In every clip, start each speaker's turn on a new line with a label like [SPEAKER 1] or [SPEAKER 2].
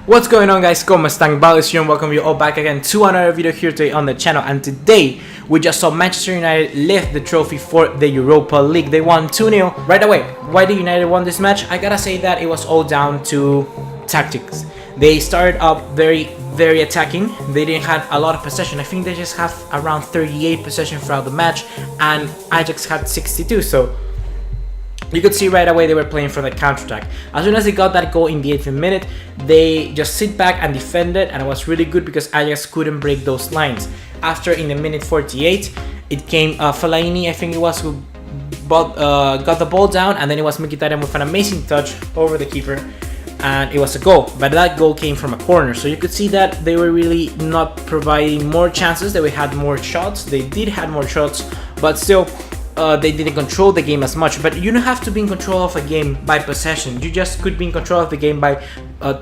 [SPEAKER 1] What's going on, guys? ¿Cómo están? Balis here and welcome you all back again to another video here today on the channel. And today we just saw Manchester United lift the trophy for the Europa League. They won 2-0 right away. Why did United won this match? I gotta say that it was all down to tactics. They started up very attacking. They didn't have a lot of possession. I think they just have around 38 possession throughout the match, and Ajax had 62. So you could see right away they were playing for the counter-attack. As soon as they got that goal in the 8th minute, they just sit back and defend it, and it was really good because Ajax couldn't break those lines. After, in the minute 48, it came Fellaini, I think it was, who got the ball down, and then it was Mkhitaryan with an amazing touch over the keeper, and it was a goal. But that goal came from a corner, so you could see that they were really not providing more chances. They had more shots. They did have more shots, but still they didn't control the game as much. But you don't have to be in control of a game by possession. You just could be in control of the game by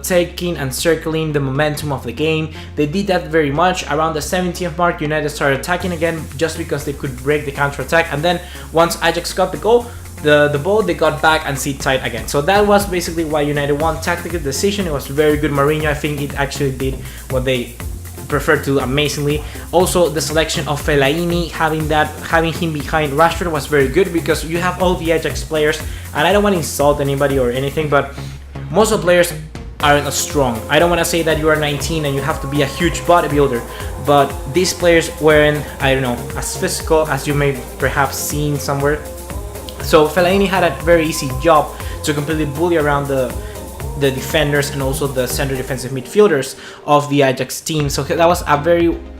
[SPEAKER 1] taking and circling the momentum of the game. They did that very much. Around the 70th mark, United started attacking again just because they could break the counter-attack. And then once Ajax got the goal, the ball, they got back and sit tight again. So that was basically why United won. Tactical decision. It was very good. Mourinho, I think it actually did what they preferred to amazingly. Also, the selection of Fellaini, having him behind Rashford was very good because you have all the Ajax players, and I don't want to insult anybody or anything, but most of the players aren't as strong. I don't want to say that you are 19 and you have to be a huge bodybuilder, but these players weren't, I don't know, as physical as you may perhaps seen somewhere. So Fellaini had a very easy job to completely bully around the defenders and also the center defensive midfielders of the Ajax team. So that was a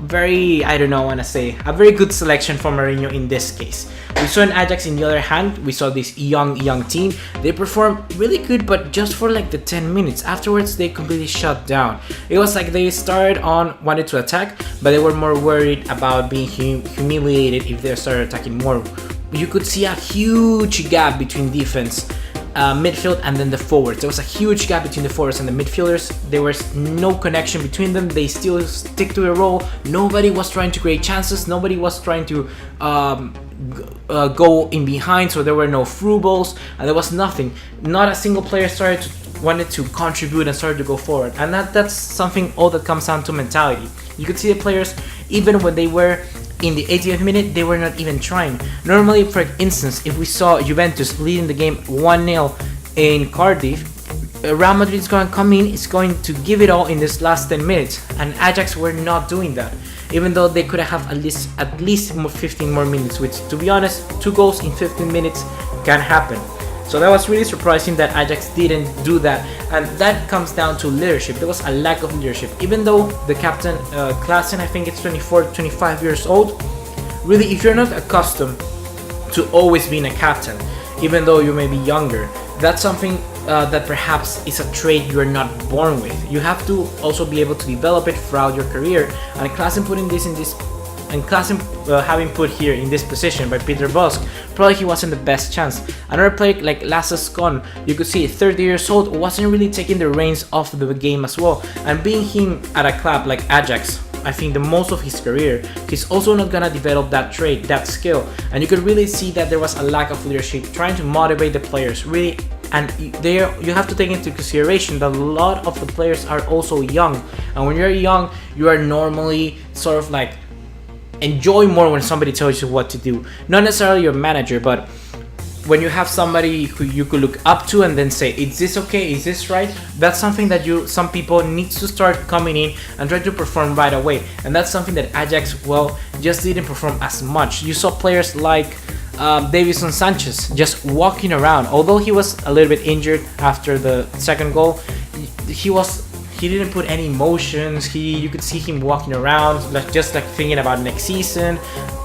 [SPEAKER 1] very, I don't know, I want to say, a very good selection for Mourinho in this case. We saw in Ajax, in the other hand, we saw this young team. They performed really good, but just for like the 10 minutes. Afterwards, they completely shut down. It was like they started wanted to attack, but they were more worried about being humiliated if they started attacking more. You could see a huge gap between defense, midfield, and then the forwards. There was a huge gap between the forwards and the midfielders. There was no connection between them. They still stick to their role. Nobody was trying to create chances. Nobody was trying to go in behind, so there were no through balls, and there was nothing. Not a single player wanted to contribute and started to go forward. And that's something all that comes down to mentality. You could see the players, even when they were in the 80th minute, they were not even trying. Normally, for instance, if we saw Juventus leading the game 1-0 in Cardiff, Real Madrid is going to come in, is going to give it all in this last 10 minutes, and Ajax were not doing that, even though they could have at least 15 more minutes, which, to be honest, 2 goals in 15 minutes can happen. So that was really surprising that Ajax didn't do that, and that comes down to leadership. There was a lack of leadership. Even though the captain, Klaassen, I think it's 24, 25 years old, really, if you're not accustomed to always being a captain, even though you may be younger, that's something that perhaps is a trait you're not born with. You have to also be able to develop it throughout your career, and Klaassen having put here in this position by Peter Bosz, probably he wasn't the best chance. Another player like Lasse Skåne, you could see 30 years old, wasn't really taking the reins of the game as well. And being him at a club like Ajax, I think the most of his career, he's also not gonna develop that trait, that skill. And you could really see that there was a lack of leadership, trying to motivate the players, really. And you have to take into consideration that a lot of the players are also young. And when you're young, you are normally sort of like enjoy more when somebody tells you what to do. Not necessarily your manager, but when you have somebody who you could look up to and then say, is this okay, is this right? That's something that some people need to start coming in and try to perform right away. And that's something that Ajax, well, just didn't perform as much. You saw players like Davinson Sanchez just walking around. Although he was a little bit injured after the second goal, he didn't put any emotions. You could see him walking around, just like thinking about next season,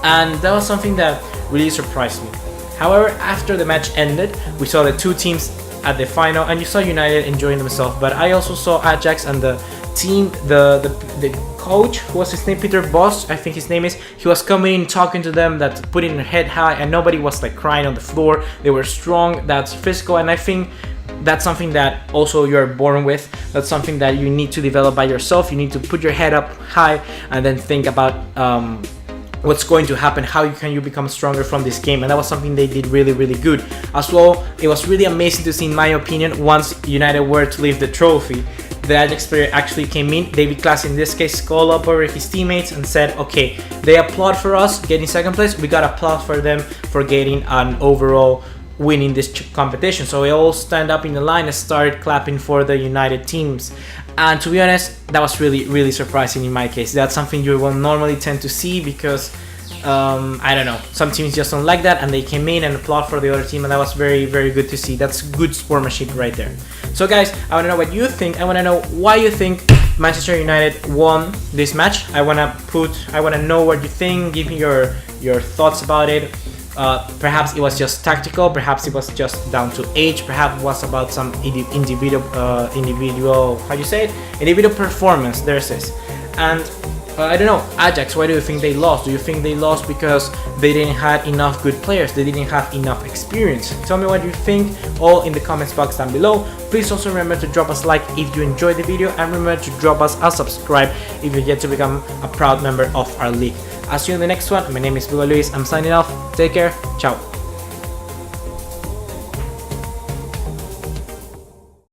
[SPEAKER 1] and that was something that really surprised me. However, after the match ended, we saw the two teams at the final, and you saw United enjoying themselves. But I also saw Ajax and the team, the coach, who was his name, Peter Bosz, I think his name is. He was coming in, talking to them, that putting their head high, and nobody was like crying on the floor. They were strong, that's physical, and I think that's something that also you're born with. That's something that you need to develop by yourself. You need to put your head up high and then think about what's going to happen, how can you become stronger from this game, and that was something they did really good. As well, it was really amazing to see, in my opinion, once United were to leave the trophy, the Ajax player actually came in. David Klaas, in this case, called up over his teammates and said, okay, they applaud for us getting second place, we gotta applaud for them for getting an overall winning this competition. So we all stand up in the line and started clapping for the United teams. And to be honest, that was really surprising in my case. That's something you will normally tend to see because I don't know, some teams just don't like that, and they came in and applaud for the other team, and that was very good to see. That's good sportsmanship right there. So guys, I want to know what you think. I want to know why you think Manchester United won this match. I want to know what you think. Give me your thoughts about it. Perhaps it was just tactical, perhaps it was just down to age, perhaps it was about some individual how do you say it, individual performance. There's this. And I don't know, Ajax, why do you think they lost? Do you think they lost because they didn't have enough good players, they didn't have enough experience? Tell me what you think, all in the comments box down below. Please also remember to drop us a like if you enjoyed the video, and remember to drop us a subscribe if you're yet to become a proud member of our league. I'll see you in the next one. My name is Luis. I'm signing off. Take care. Ciao.